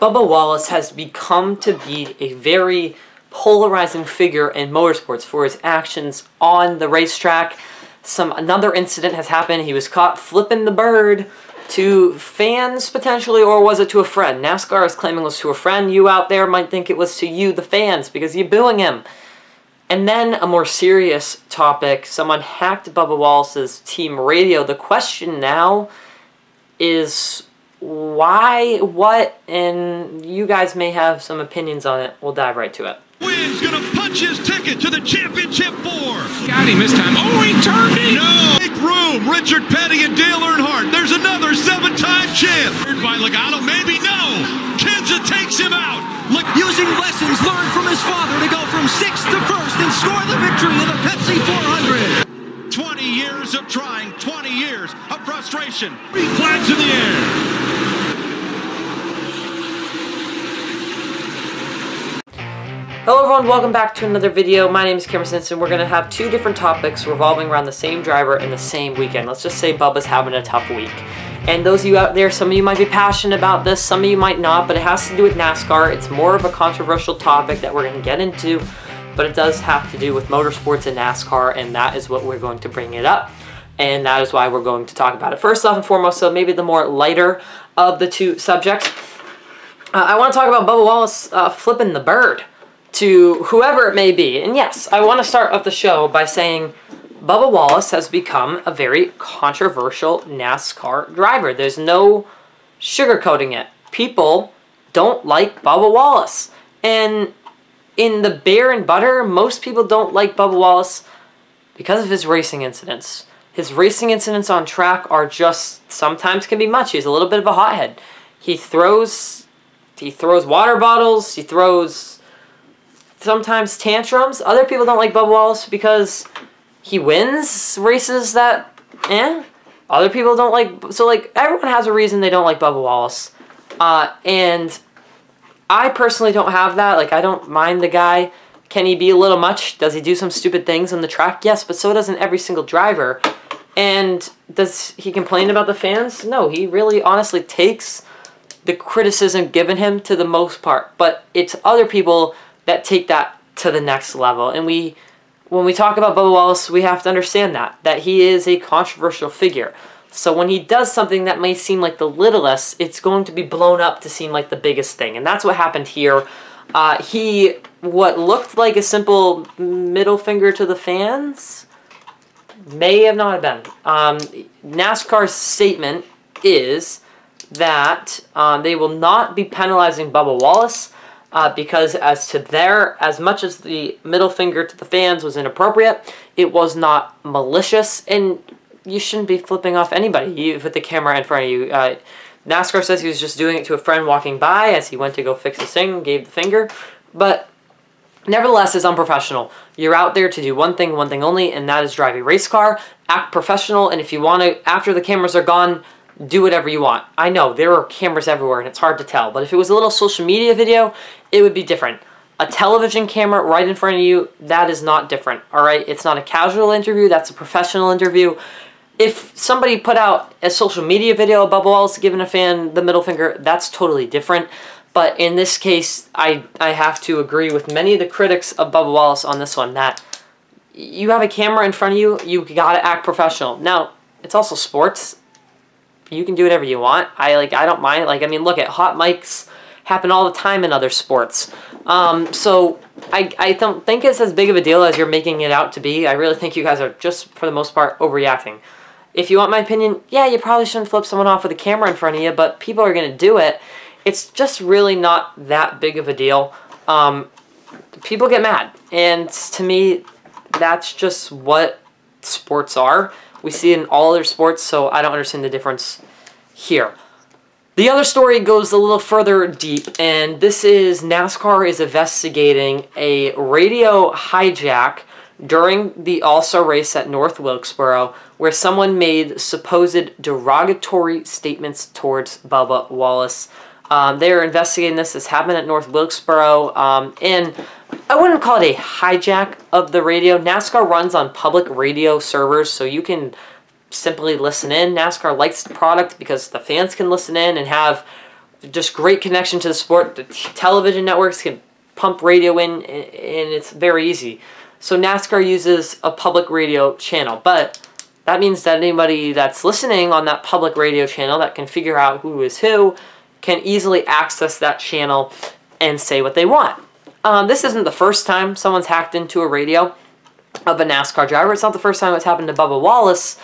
Bubba Wallace has become to be a very polarizing figure in motorsports for his actions on the racetrack. Another incident has happened. He was caught flipping the bird to fans, potentially, or was it to a friend? NASCAR is claiming it was to a friend. You out there might think it was to you, the fans, because you're booing him. And then a more serious topic. Someone hacked Bubba Wallace's team radio. The question now is why, what, and you guys may have some opinions on it. We'll dive right to it. Wynn's gonna punch his ticket to the championship 4. Got him this time. Oh, he turned it! No! Make room! Richard Petty and Dale Earnhardt. There's another 7-time champ. By Logano, maybe no! Kenza takes him out. Using lessons learned from his father to go from 6th to 1st and score the victory in the Pepsi 400. 20 years of trying, 20 years of frustration. 3 flags in the air. Hello everyone, welcome back to another video. My name is Cameron Simpson. We're going to have 2 different topics revolving around the same driver in the same weekend. Let's just say Bubba's having a tough week. And those of you out there, some of you might be passionate about this, some of you might not, but it has to do with NASCAR. It's more of a controversial topic that we're going to get into, but it does have to do with motorsports and NASCAR, and that is what we're going to bring it up. And that is why we're going to talk about it. First off and foremost, so maybe the more lighter of the 2 subjects, I want to talk about Bubba Wallace flipping the bird to whoever it may be. And yes, I want to start off the show by saying Bubba Wallace has become a very controversial NASCAR driver. There's no sugarcoating it. People don't like Bubba Wallace. And in the beer and butter, most people don't like Bubba Wallace because of his racing incidents. His racing incidents on track are just, sometimes can be much. He's a little bit of a hothead. He throws water bottles, he throws sometimes tantrums. Other people don't like Bubba Wallace because he wins races that, Other people don't like, so like everyone has a reason they don't like Bubba Wallace. And I personally don't have that. Like, I don't mind the guy. Can he be a little much? Does he do some stupid things on the track? Yes, but so doesn't every single driver. And does he complain about the fans? No, he really honestly takes the criticism given him to the most part. But it's other people that take that to the next level. And when we talk about Bubba Wallace, we have to understand that he is a controversial figure. So when he does something that may seem like the littlest, it's going to be blown up to seem like the biggest thing. And that's what happened here. What looked like a simple middle finger to the fans may have not been. NASCAR's statement is that they will not be penalizing Bubba Wallace because as much as the middle finger to the fans was inappropriate, it was not malicious, and you shouldn't be flipping off anybody. You put the camera in front of you. NASCAR says he was just doing it to a friend walking by as he went to go fix his thing, gave the finger, but nevertheless, it's unprofessional. You're out there to do one thing only, and that is drive a race car, act professional, and if you want to, after the cameras are gone, do whatever you want. I know, there are cameras everywhere and it's hard to tell, but if it was a little social media video, it would be different. A television camera right in front of you, that is not different, alright? It's not a casual interview, that's a professional interview. If somebody put out a social media video of Bubba Wallace giving a fan the middle finger, that's totally different. But in this case, I have to agree with many of the critics of Bubba Wallace on this one, that you have a camera in front of you, you gotta act professional. Now, it's also sports. You can do whatever you want. I don't mind. Like, I mean, look at hot mics happen all the time in other sports. So I don't think it's as big of a deal as you're making it out to be. I really think you guys are just, for the most part, overreacting. If you want my opinion, yeah, you probably shouldn't flip someone off with a camera in front of you, but people are going to do it. It's just really not that big of a deal. People get mad, and to me, that's just what sports are. We see it in all other sports, so I don't understand the difference here. The other story goes a little further deep, and this is NASCAR is investigating a radio hijack during the All-Star race at North Wilkesboro, where someone made supposed derogatory statements towards Bubba Wallace. They are investigating this. This happened at North Wilkesboro, and I wouldn't call it a hijack of the radio. NASCAR runs on public radio servers, so you can simply listen in. NASCAR likes the product because the fans can listen in and have just great connection to the sport. The television networks can pump radio in, and it's very easy. So NASCAR uses a public radio channel, but that means that anybody that's listening on that public radio channel that can figure out who is who can easily access that channel and say what they want. This isn't the first time someone's hacked into a radio of a NASCAR driver. It's not the first time it's happened to Bubba Wallace.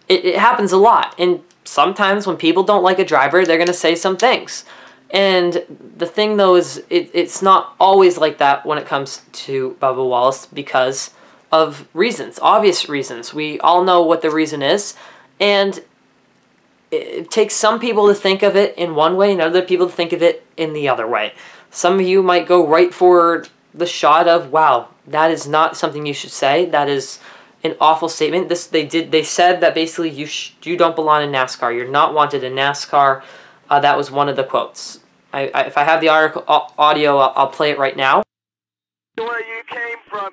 It happens a lot. And sometimes when people don't like a driver, they're going to say some things. And the thing, though, is it's not always like that when it comes to Bubba Wallace because of reasons, obvious reasons. We all know what the reason is. And it takes some people to think of it in one way and other people to think of it in the other way. Some of you might go right for the shot of, wow, that is not something you should say. That is an awful statement. They said that basically you don't belong in NASCAR. You're not wanted in NASCAR. That was one of the quotes. If I have the audio, I'll play it right now. Where you came from,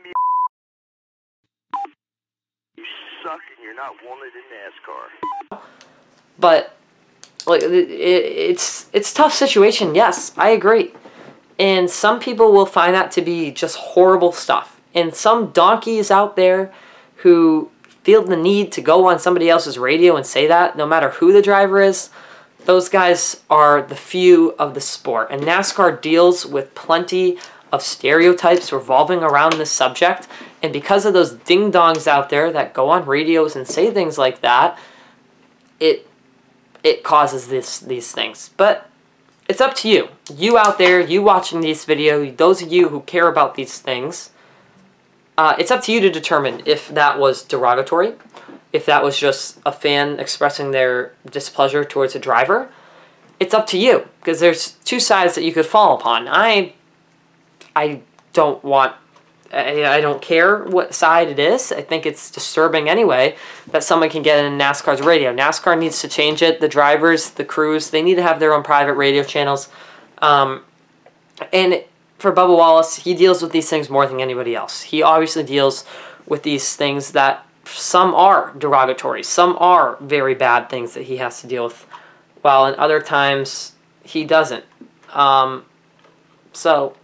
you suck and you're not wanted in NASCAR. But like it's a tough situation. Yes, I agree. And some people will find that to be just horrible stuff. And some donkeys out there who feel the need to go on somebody else's radio and say that, no matter who the driver is, those guys are the few of the sport. And NASCAR deals with plenty of stereotypes revolving around this subject. And because of those ding-dongs out there that go on radios and say things like that, it causes these things. But it's up to you. You out there, you watching this video, those of you who care about these things, it's up to you to determine if that was derogatory, if that was just a fan expressing their displeasure towards a driver. It's up to you, because there's two sides that you could fall upon. I don't care what side it is. I think it's disturbing anyway that someone can get in NASCAR's radio. NASCAR needs to change it. The drivers, the crews, they need to have their own private radio channels. And for Bubba Wallace, he deals with these things more than anybody else. He obviously deals with these things that some are derogatory. Some are very bad things that he has to deal with, while in other times he doesn't. So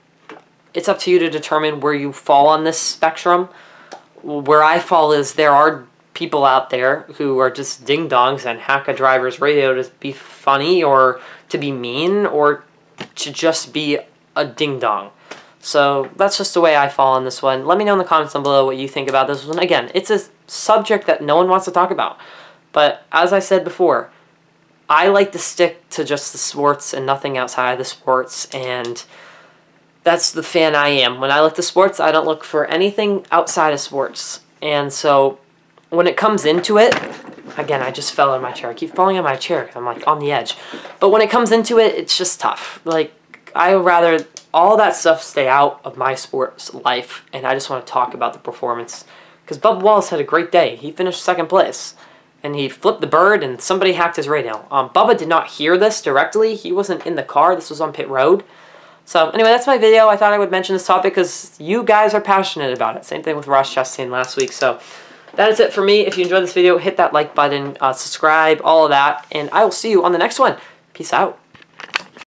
it's up to you to determine where you fall on this spectrum. Where I fall is there are people out there who are just ding-dongs and hack a driver's radio to be funny or to be mean or to just be a ding-dong. So that's just the way I fall on this one. Let me know in the comments down below what you think about this one. Again, it's a subject that no one wants to talk about. But as I said before, I like to stick to just the sports and nothing outside of the sports, and that's the fan I am. When I look to sports, I don't look for anything outside of sports. And so when it comes into it, again, I just fell in my chair. I keep falling on my chair because I'm like on the edge. But when it comes into it, it's just tough. Like, I would rather all that stuff stay out of my sports life, and I just want to talk about the performance. Because Bubba Wallace had a great day. He finished second place, and he flipped the bird, and somebody hacked his radio. Bubba did not hear this directly. He wasn't in the car. This was on pit road. So anyway, that's my video. I thought I would mention this topic because you guys are passionate about it. Same thing with Ross Chastain last week. So that is it for me. If you enjoyed this video, hit that like button, subscribe, all of that, and I will see you on the next one. Peace out.